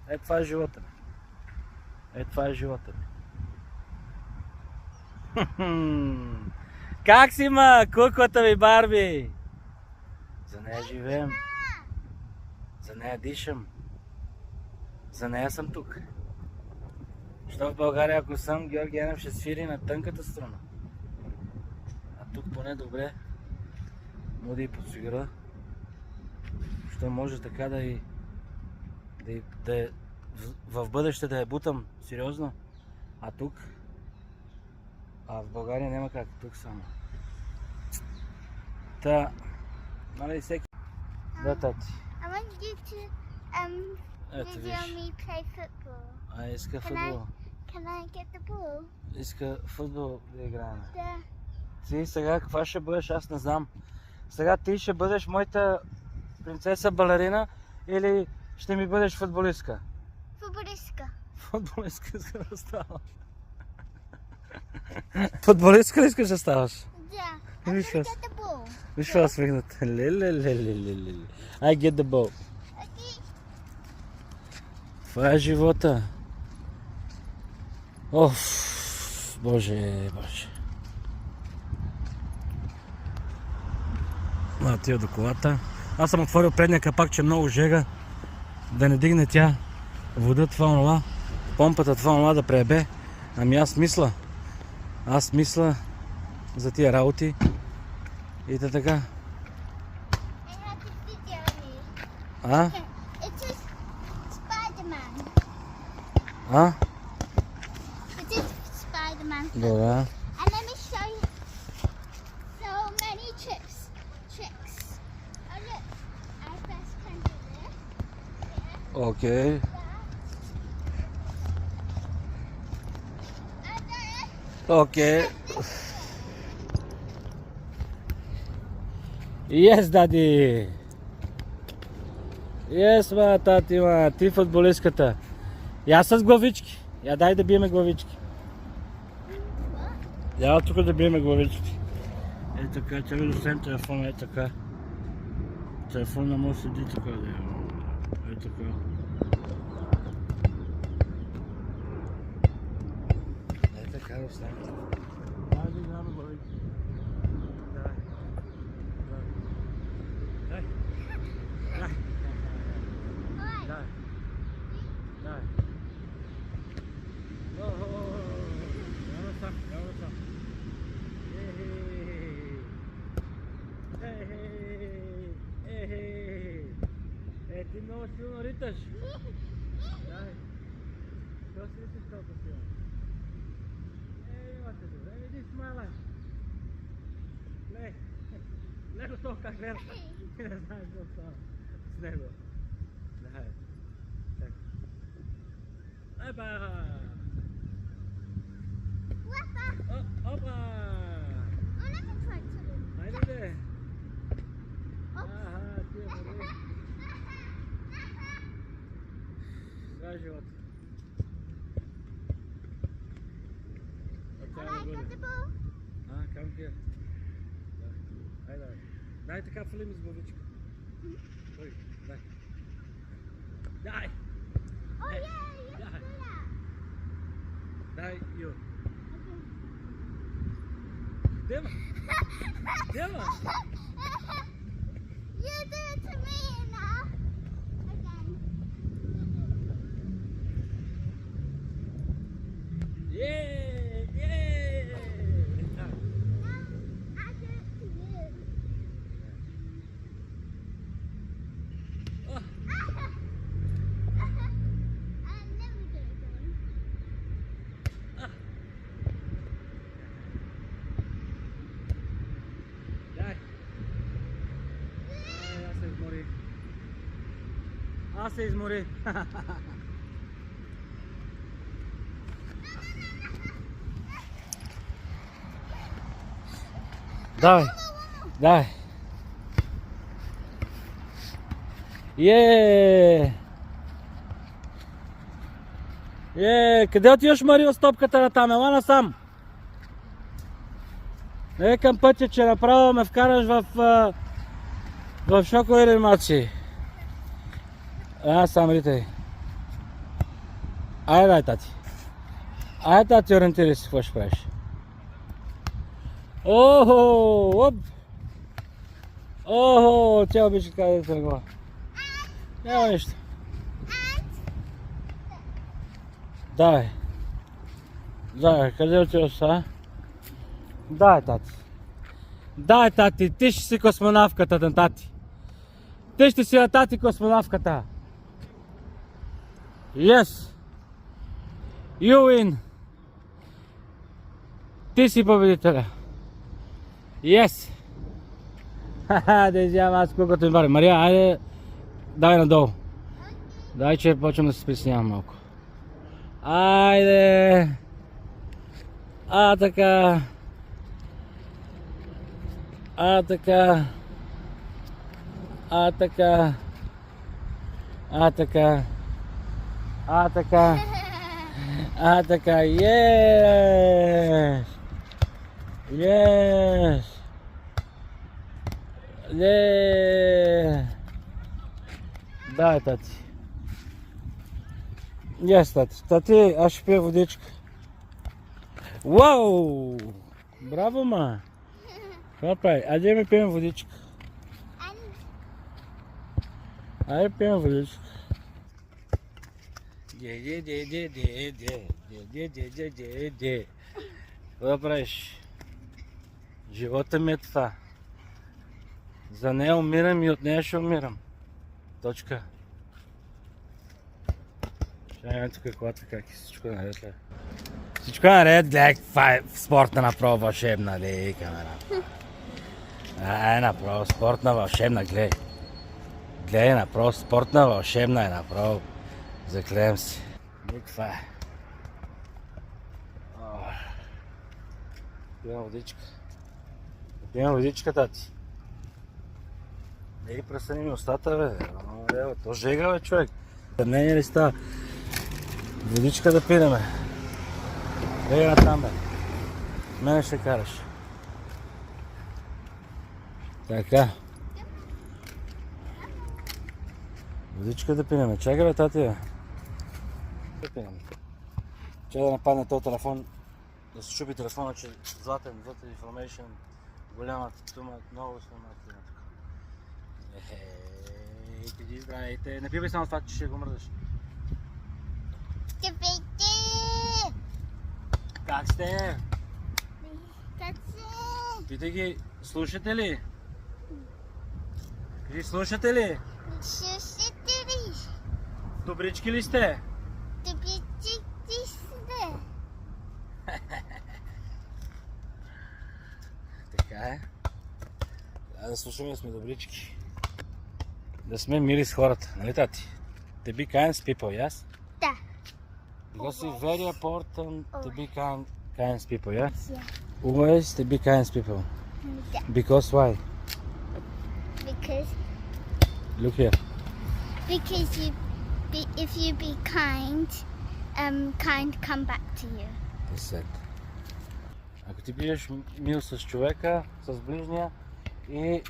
Е, това е живота ми. Е, това е живота ми. Как си, ма, куклата ми Барби? За нея живеем. За нея дишам. За нея съм тук. Що в България, ако съм, Георги Енев ще свири на тънката струна. А тук поне добре му да и подсигура. Що може така в бъдеще да я бутам сериозно. А тук? А в България няма как. Тук само. Та, нали всеки... Да, тати. I want you to Ето video виж. me play football. А, иска Can футбол. Can I get the ball? Иска футбол да играем. Да. Ти сега каква ще бъдеш, аз не знам. Сега ти ще бъдеш моята принцеса балерина или ще ми бъдеш футболистка? Футболистка. Футболистка иска да ставаш. Футболистка ли искаш да ставаш? Да. Виж I аз. get the ball. Виж това смехнат. Лелелелелелеле. I get the ball. Okay. Това е живота. Оф, боже. Отива до колата. Аз съм отворил предния капак, че много жега. Да не дигне тя вода, това онова, помпата, това онова да преебе. Ами аз мисля за тия работи. И така. I have to video me. А? Okay. It is Spider-Man. А? It is Spider-Man. Добре. And let me show you so many tricks. Oh look, I first can do this. Yeah. Окей. That. And then Окей. Yes, daddy. Yes, ма, тати, ма. Ти футболистката. Я с главички. Я дай да биеме главички. Я тук да биеме главички. Е така, че ви досем телефона, е така. Телефона му седи така, да е така. Е така, да остане. Дай да играме главички. Дай. Дай. Дай. Дай. Дай. Няма сам. Е, ти много силно риташ. Дай. Що си риташ толкова силно? Имате добре, иди смайлай. Лего то как гледа. Ти не знаеш какво става с него. Дай. Чакай. Епа! Whopper. Опа! Oh, let me try to. Хайде де! Аха, ти е бори. Това е живот. And I got the ball. Come here. Дай. Дай така фалим с главичка. Дай. Дай! Oh Hey. yeah, you Yeah. do that. Дай, Ю. Okay. Дема! You do it to me now. Again. Now I do it to you. Oh. I'll never do it again. Дай! Аз се измори. Давай. Къде отиваш, Марио, с топката на там? Ела насам. Не към пътя, че направо ме вкараш в шокови реанимации. Сам ритай. Айде, дай, тати. Айде, тати, ориентирай се, какво ще правиш. Охо, оп! Охо, тя обича така да тръгва. Няма нищо. Дай. Дай, къде отиваш сега? Дай, тати. Дай, тати, ти ще си космонавката на тати. Ти ще си на тати космонавката. Yes. You win. Ти си победителя. Yes. Ха-ха, да изявам аз колкото ми бари. Мария, айде, дай надолу. Дай, че почвам да се притеснявам малко. Айде. Така. Така. Така. Така. Така. Така. Yes. Yes. Yeah. Дай, тати. Yes, тати. Тати, аз ще пия водичка. Вау! Браво, ма! Какво прави? Айде ми пием водичка. Айде пием водичка. Какво правиш? Живота ми е това. За нея умирам и от нея ще умирам. Точка. Ще имаме тук колата, как и всичко наред ли? Всичко наред, гледай каква е спортна направо вълшебна, ли, камера. Направо спортна вълшебна, гледай. Гледай, направо спортна вълшебна е направо. Заклеям се. Каква е? Пием водичка. Пием водичка, тати. Не ги пресъни ми устата, бе. То жега, бе, човек. Съмнение ли става? Водичка да пинеме. Бега натам, бе. Мене ще караш. Така. Водичка да пинеме. Чакай, бе, тати, бе. Да пинеме. Чакай да нападне този телефон. Да се чупи телефона, че златен information. Голяма тума, много снимателна тук. Къди здравейте. Не пивай само това, че ще го мърдаш. Как сте? Питай ги, слушате ли? Кажи, слушате ли? Добрички ли сте? Така е. Трябва да слушаме да сме добрички. Да сме мили с хората, нали, тати? To be kind to people, yes? Да. Because it's very important to be kind to people, yeah? Yeah. Always to be kind to people. Да. Because why? Because Look here. if you be kind, kind come back to you. That's it. Ако ти бидеш мил с човека, с ближния и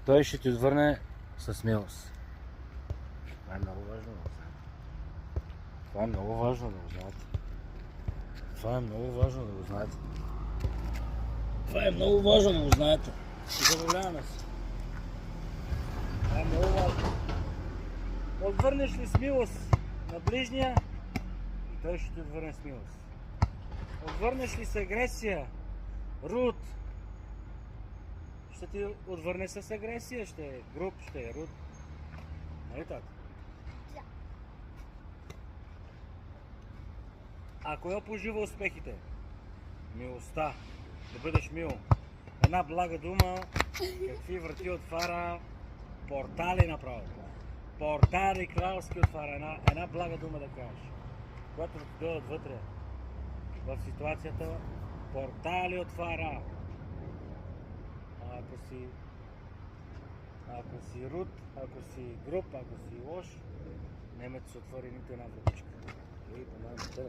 той ще ти отвърне с милост. Това е много важно да го знаете. Това е много важно да го знаете. Това е много важно да го знаете. Това е много важно да го знаете. И забавляваме се. Това е много важно. Отвърнеш ли с милост на ближния и той ще ти отвърне с милост. Отвърнеш ли с агресия, руд, ще ти отвърне с агресия, ще е груб, ще е руд. Нали така? Да. А кое пожива успехите? Милостта. Да бъдеш мил. Една блага дума, какви врати отваря, портали направо. Портали кралски отваря. Една блага дума да кажеш. Когато ти дойдат вътре в ситуацията, портали отваря. Ако си руд, ако си груб, ако си лош, няма да се отвори нито една вратичка. И помагам да търа.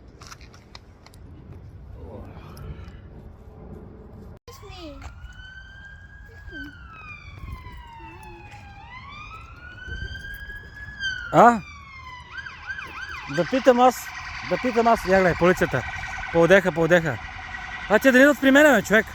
А? Да питам аз. Я гледай, полицията. По одеха. А те да не идват при мене, бе, човек.